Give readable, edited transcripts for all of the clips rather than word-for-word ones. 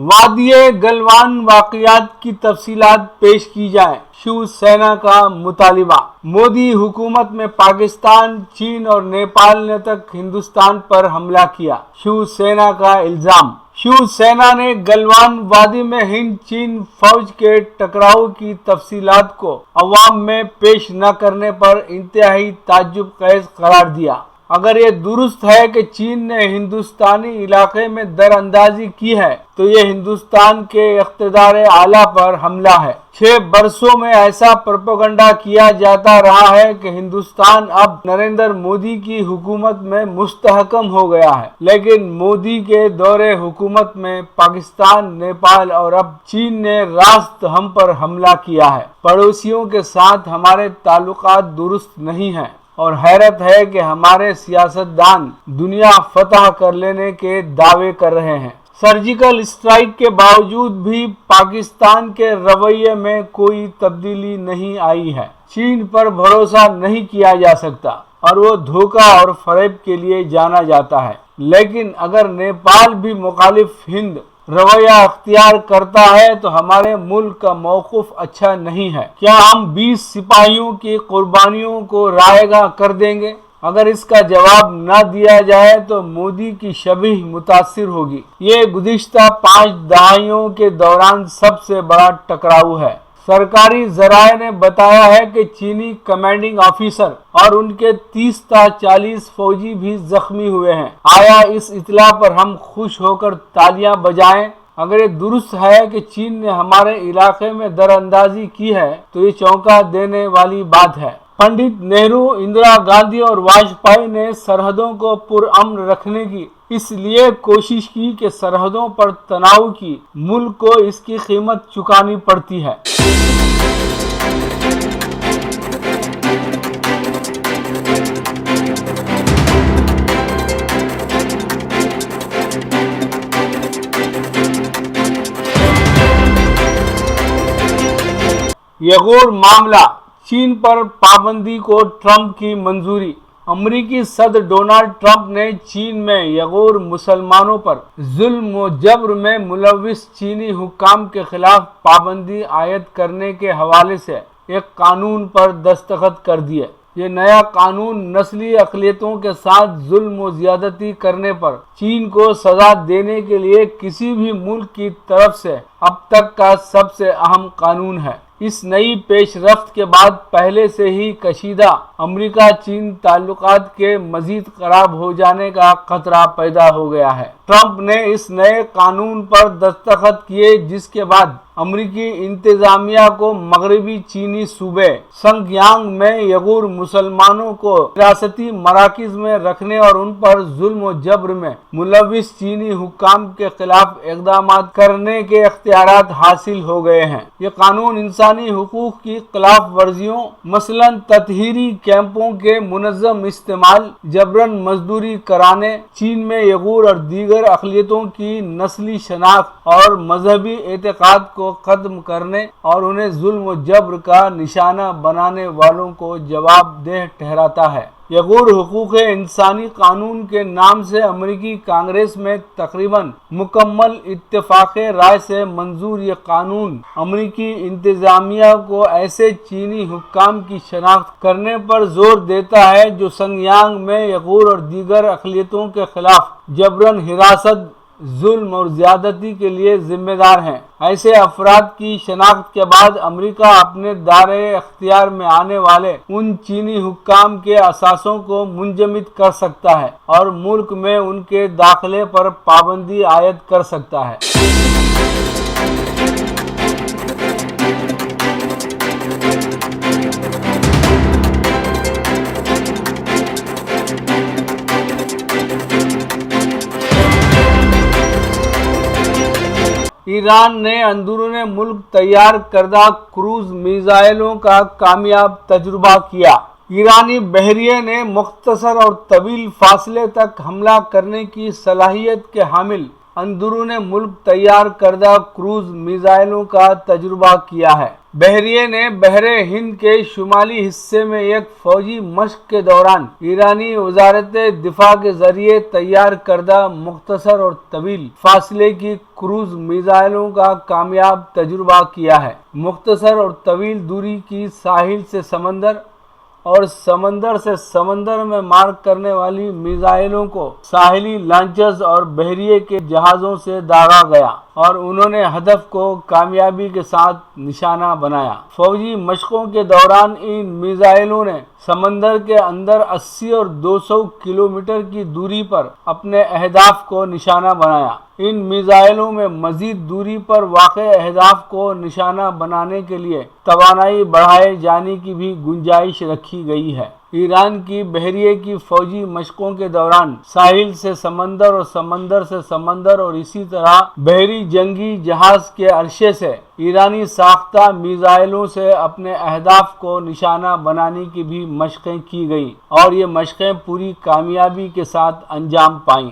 وادی گلوان واقعات کی تفصیلات پیش کی جائیں، شیو سینا کا مطالبہ۔ مودی حکومت میں پاکستان، چین اور نیپال نے تک ہندوستان پر حملہ کیا، شیو سینا کا الزام۔ شیو سینا نے گلوان وادی میں ہند چین فوج کے ٹکراؤ کی تفصیلات کو عوام میں پیش نہ کرنے پر انتہائی تعجب خیز قرار دیا۔ اگر یہ درست ہے کہ چین نے ہندوستانی علاقے میں در اندازی کی ہے تو یہ ہندوستان کے اقتدار اعلیٰ پر حملہ ہے۔ 6 برسوں میں ایسا پروپیگنڈا کیا جاتا رہا ہے کہ ہندوستان اب نریندر مودی کی حکومت میں مستحکم ہو گیا ہے، لیکن مودی کے دور حکومت میں پاکستان، نیپال اور اب چین نے راست ہم پر حملہ کیا ہے۔ پڑوسیوں کے ساتھ ہمارے تعلقات درست نہیں ہیں اور حیرت ہے کہ ہمارے سیاستدان دنیا فتح کر لینے کے دعوے کر رہے ہیں۔ سرجیکل اسٹرائیک کے باوجود بھی پاکستان کے رویے میں کوئی تبدیلی نہیں آئی ہے۔ چین پر بھروسہ نہیں کیا جا سکتا اور وہ دھوکہ اور فریب کے لیے جانا جاتا ہے، لیکن اگر نیپال بھی مخالف ہند رویہ اختیار کرتا ہے تو ہمارے ملک کا موقف اچھا نہیں ہے۔ کیا ہم 20 سپاہیوں کی قربانیوں کو رائے گاں کر دیں گے؟ اگر اس کا جواب نہ دیا جائے تو مودی کی شبیہ متاثر ہوگی۔ یہ گزشتہ 5 دہائیوں کے دوران سب سے بڑا ٹکراؤ ہے۔ سرکاری ذرائع نے بتایا ہے کہ چینی کمانڈنگ آفیسر اور ان کے 30 تا 40 فوجی بھی زخمی ہوئے ہیں۔ آیا اس اطلاع پر ہم خوش ہو کر تالیاں بجائیں؟ اگر یہ درست ہے کہ چین نے ہمارے علاقے میں در اندازی کی ہے تو یہ چونکا دینے والی بات ہے۔ پنڈت نہرو، اندرا گاندھی اور واجپئی نے سرحدوں کو پرامن رکھنے کی اس لیے کوشش کی کہ سرحدوں پر تناؤ کی ملک کو اس کی قیمت چکانی پڑتی ہے۔ یغور معاملہ، چین پر پابندی کو ٹرمپ کی منظوری۔ امریکی صدر ڈونلڈ ٹرمپ نے چین میں یغور مسلمانوں پر ظلم و جبر میں ملوث چینی حکام کے خلاف پابندی عائد کرنے کے حوالے سے ایک قانون پر دستخط کر دیے۔ یہ نیا قانون نسلی اقلیتوں کے ساتھ ظلم و زیادتی کرنے پر چین کو سزا دینے کے لیے کسی بھی ملک کی طرف سے اب تک کا سب سے اہم قانون ہے۔ اس نئی پیش رفت کے بعد پہلے سے ہی کشیدہ امریکہ چین تعلقات کے مزید خراب ہو جانے کا خطرہ پیدا ہو گیا ہے۔ ٹرمپ نے اس نئے قانون پر دستخط کیے جس کے بعد امریکی انتظامیہ کو مغربی چینی صوبے سنگ یانگ میں یغور مسلمانوں کو ریاستی مراکز میں رکھنے اور ان پر ظلم و جبر میں ملوث چینی حکام کے خلاف اقدامات کرنے کے اختیارات حاصل ہو گئے ہیں۔ یہ قانون انسانی حقوق کی خلاف ورزیوں، مثلاً تطہیری کیمپوں کے منظم استعمال، جبراً مزدوری کرانے، چین میں یغور اور دیگر اقلیتوں کی نسلی شناخت اور مذہبی اعتقاد کو ختم کرنے اور انہیں ظلم و جبر کا نشانہ بنانے والوں کو جواب دہ ٹھہراتا ہے۔ یغور حقوق انسانی قانون کے نام سے امریکی کانگریس میں تقریباً مکمل اتفاق رائے سے منظور یہ قانون امریکی انتظامیہ کو ایسے چینی حکام کی شناخت کرنے پر زور دیتا ہے جو سنگ یانگ میں یغور اور دیگر اقلیتوں کے خلاف جبراً حراست، ظلم اور زیادتی کے لیے ذمہ دار ہیں۔ ایسے افراد کی شناخت کے بعد امریکہ اپنے دائرۂ اختیار میں آنے والے ان چینی حکام کے اثاثوں کو منجمد کر سکتا ہے اور ملک میں ان کے داخلے پر پابندی عائد کر سکتا ہے۔ ایران نے اندرون ملک تیار کردہ کروز میزائلوں کا کامیاب تجربہ کیا۔ ایرانی بحریے نے مختصر اور طویل فاصلے تک حملہ کرنے کی صلاحیت کے حامل اندرون ملک تیار کردہ کروز میزائلوں کا تجربہ کیا ہے۔ بحریے نے بحر ہند کے شمالی حصے میں ایک فوجی مشق کے دوران ایرانی وزارت دفاع کے ذریعے تیار کردہ مختصر اور طویل فاصلے کی کروز میزائلوں کا کامیاب تجربہ کیا ہے۔ مختصر اور طویل دوری کی ساحل سے سمندر اور سمندر سے سمندر میں مار کرنے والی میزائلوں کو ساحلی لانچرز اور بحریے کے جہازوں سے داغا گیا اور انہوں نے ہدف کو کامیابی کے ساتھ نشانہ بنایا۔ فوجی مشقوں کے دوران ان میزائلوں نے سمندر کے اندر 80 اور 200 کلومیٹر کی دوری پر اپنے اہداف کو نشانہ بنایا۔ ان میزائلوں میں مزید دوری پر واقع اہداف کو نشانہ بنانے کے لیے توانائی بڑھائے جانے کی بھی گنجائش رکھی گئی ہے۔ ایران کی بحریے کی فوجی مشقوں کے دوران ساحل سے سمندر اور سمندر سے سمندر اور اسی طرح بحری جنگی جہاز کے عرصے سے ایرانی ساختہ میزائلوں سے اپنے اہداف کو نشانہ بنانے کی بھی مشقیں کی گئیں اور یہ مشقیں پوری کامیابی کے ساتھ انجام پائیں۔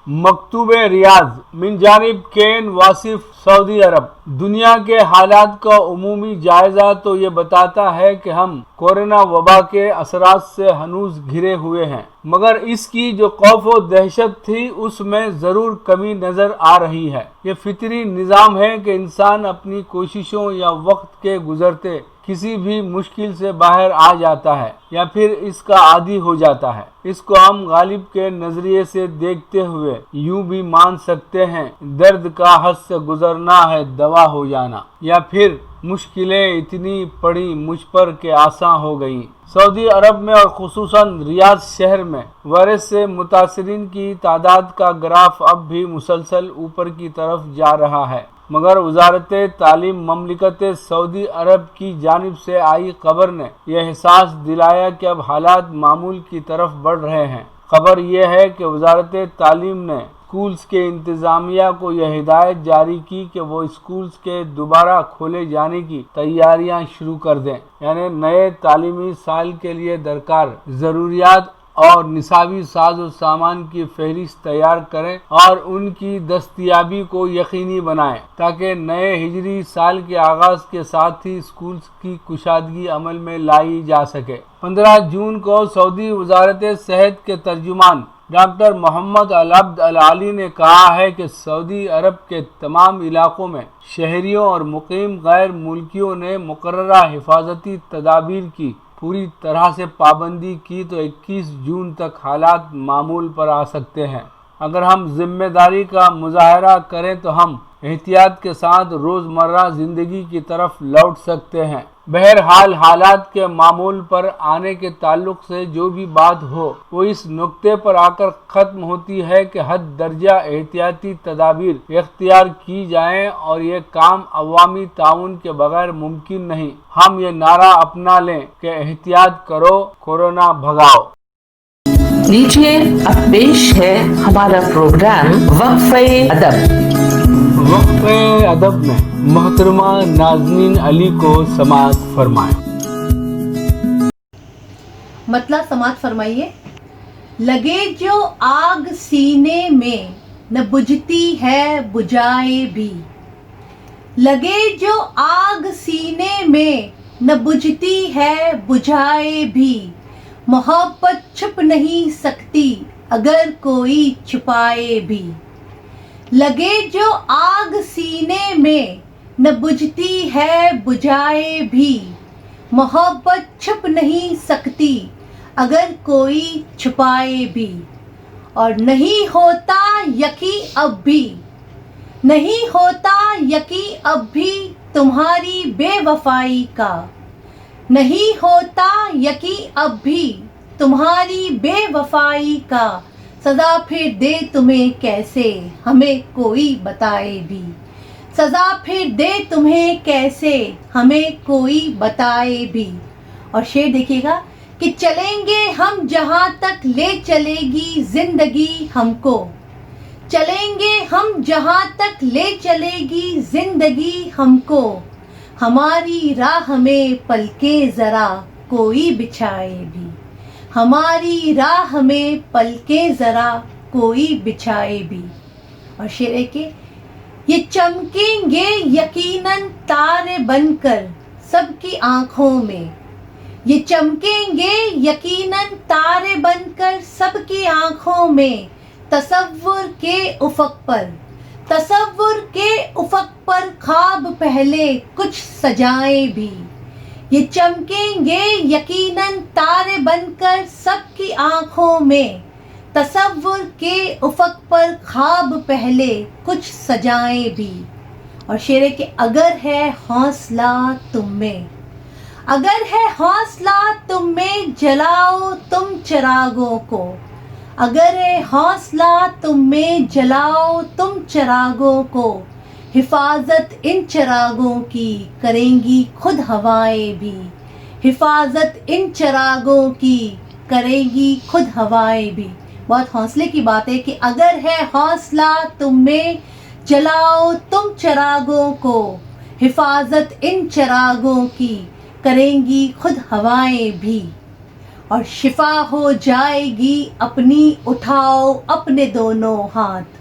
مکتوب ریاض من جانب کین واصف سعودی عرب۔ دنیا کے حالات کا عمومی جائزہ تو یہ بتاتا ہے کہ ہم کورونا وبا کے اثرات سے ہنوز گھرے ہوئے ہیں، مگر اس کی جو خوف و دہشت تھی اس میں ضرور کمی نظر آ رہی ہے۔ یہ فطری نظام ہے کہ انسان اپنی کوششوں یا وقت کے گزرتے کسی بھی مشکل سے باہر آ جاتا ہے یا پھر اس کا عادی ہو جاتا ہے۔ اس کو ہم غالب کے نظریے سے دیکھتے ہوئے یوں بھی مان سکتے ہیں درد کا حد سے گزرنا ہے دوا ہو جانا، یا پھر مشکلیں اتنی پڑی مجھ پر کہ آساں ہو گئیں۔ سعودی عرب میں اور خصوصاً ریاض شہر میں وائرس سے متاثرین کی تعداد کا گراف اب بھی مسلسل اوپر کی طرف جا رہا ہے، مگر وزارت تعلیم مملکت سعودی عرب کی جانب سے آئی خبر نے یہ احساس دلایا کہ اب حالات معمول کی طرف بڑھ رہے ہیں۔ خبر یہ ہے کہ وزارت تعلیم نے اسکولز کے انتظامیہ کو یہ ہدایت جاری کی کہ وہ اسکولز کے دوبارہ کھولے جانے کی تیاریاں شروع کر دیں، یعنی نئے تعلیمی سال کے لیے درکار ضروریات اور نصابی ساز و سامان کی فہرست تیار کریں اور ان کی دستیابی کو یقینی بنائیں تاکہ نئے ہجری سال کے آغاز کے ساتھ ہی اسکولز کی کشادگی عمل میں لائی جا سکے۔ 15 جون کو سعودی وزارت صحت کے ترجمان ڈاکٹر محمد العبد العالی نے کہا ہے کہ سعودی عرب کے تمام علاقوں میں شہریوں اور مقیم غیر ملکیوں نے مقررہ حفاظتی تدابیر کی پوری طرح سے پابندی کی تو 21 جون تک حالات معمول پر آ سکتے ہیں۔ اگر ہم ذمہ داری کا مظاہرہ کریں تو ہم احتیاط کے ساتھ روزمرہ زندگی کی طرف لوٹ سکتے ہیں۔ بہرحال حالات کے معمول پر آنے کے تعلق سے جو بھی بات ہو وہ اس نقطے پر آ کر ختم ہوتی ہے کہ حد درجہ احتیاطی تدابیر اختیار کی جائیں اور یہ کام عوامی تعاون کے بغیر ممکن نہیں۔ ہم یہ نعرہ اپنا لیں کہ احتیاط کرو، کورونا بھگاؤ۔ لیجیے اب پیش ہے ہمارا پروگرام وقفہ ادب۔ وقفہ ادب میں محترمہ نازنین علی کو سماعت فرمائیں۔ مطلع سماعت فرمائیے۔ لگے جو آگ سینے میں نہ بجھتی ہے بجھائے بھی، لگے جو آگ سینے میں نہ بجھتی ہے بجھائے بھی، محبت چھپ نہیں سکتی اگر کوئی چھپائے بھی۔ لگے جو آگ سینے میں نہ بجھتی ہے بجھائے بھی، محبت چھپ نہیں سکتی اگر کوئی چھپائے بھی۔ اور نہیں ہوتا یقین اب بھی، نہیں ہوتا یقین اب بھی تمہاری بے وفائی کا، نہیں ہوتا یقین اب بھی تمہاری بے وفائی کا، سزا پھر دے تمہیں کیسے ہمیں کوئی بتائے بھی، سزا پھر دے تمہیں کیسے ہمیں کوئی بتائے بھی۔ اور شعر دیکھیے گا کہ چلیں گے ہم جہاں تک لے چلے گی زندگی ہم کو، چلیں گے ہم جہاں تک لے چلے گی زندگی ہم کو، ہماری راہ میں پلکیں ذرا کوئی بچھائے بھی، ہماری راہ میں پلکیں ذرا کوئی بچھائے بھی۔ اور شعر ہے کہ یہ چمکیں گے یقیناً تارے بن کر سب کی آنکھوں میں، یہ چمکیں گے یقیناً تارے بن کر سب کی آنکھوں میں، تصور کے افق پر، تصور کے افق پر خواب پہلے کچھ سجائیں بھی، یہ چمکیں گے یقیناً تارے بن کر سب کی آنکھوں میں، تصور کے افق پر خواب پہلے کچھ سجائیں بھی۔ اور شعر ہے کہ اگر ہے حوصلہ تم میں، اگر ہے حوصلہ تم میں جلاؤ تم چراغوں کو، اگر ہے حوصلہ تم میں جلاؤ تم چراغوں کو، حفاظت ان چراغوں کی کریں گی خود ہوائیں بھی، حفاظت ان چراغوں کی کرے گی خود ہوائیں بھی۔ بہت حوصلے کی بات ہے کہ اگر ہے حوصلہ تم میں جلاؤ تم چراغوں کو، حفاظت ان چراغوں کی کریں گی خود ہوائیں بھی، اور شفا ہو جائے گی اپنی اٹھاؤ اپنے دونوں ہاتھ،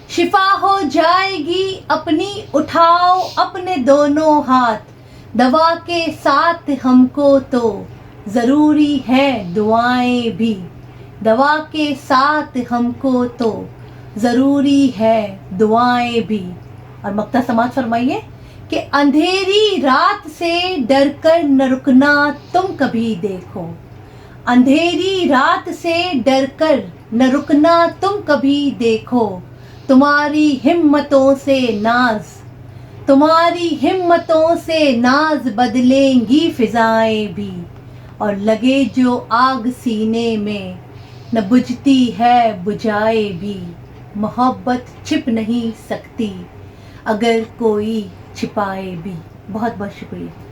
شفا ہو جائے گی اپنی اٹھاؤ اپنے دونوں ہاتھ، دوا کے ساتھ ہم کو تو ضروری ہے دعائیں بھی، دوا کے ساتھ ہم کو تو ضروری ہے دعائیں بھی۔ اور مقطع سماعت فرمائیے کہ اندھیری رات سے ڈر کر نہ رکنا تم کبھی دیکھو، اندھیری رات سے ڈر کر نہ رکنا تم کبھی دیکھو، تمہاری ہمتوں سے ناز، تمہاری ہمتوں سے ناز بدلیں گی فضائیں بھی، اور لگے جو آگ سینے میں نہ بجھتی ہے بجھائے بھی، محبت چھپ نہیں سکتی اگر کوئی چھپائے بھی۔ بہت بہت شکریہ۔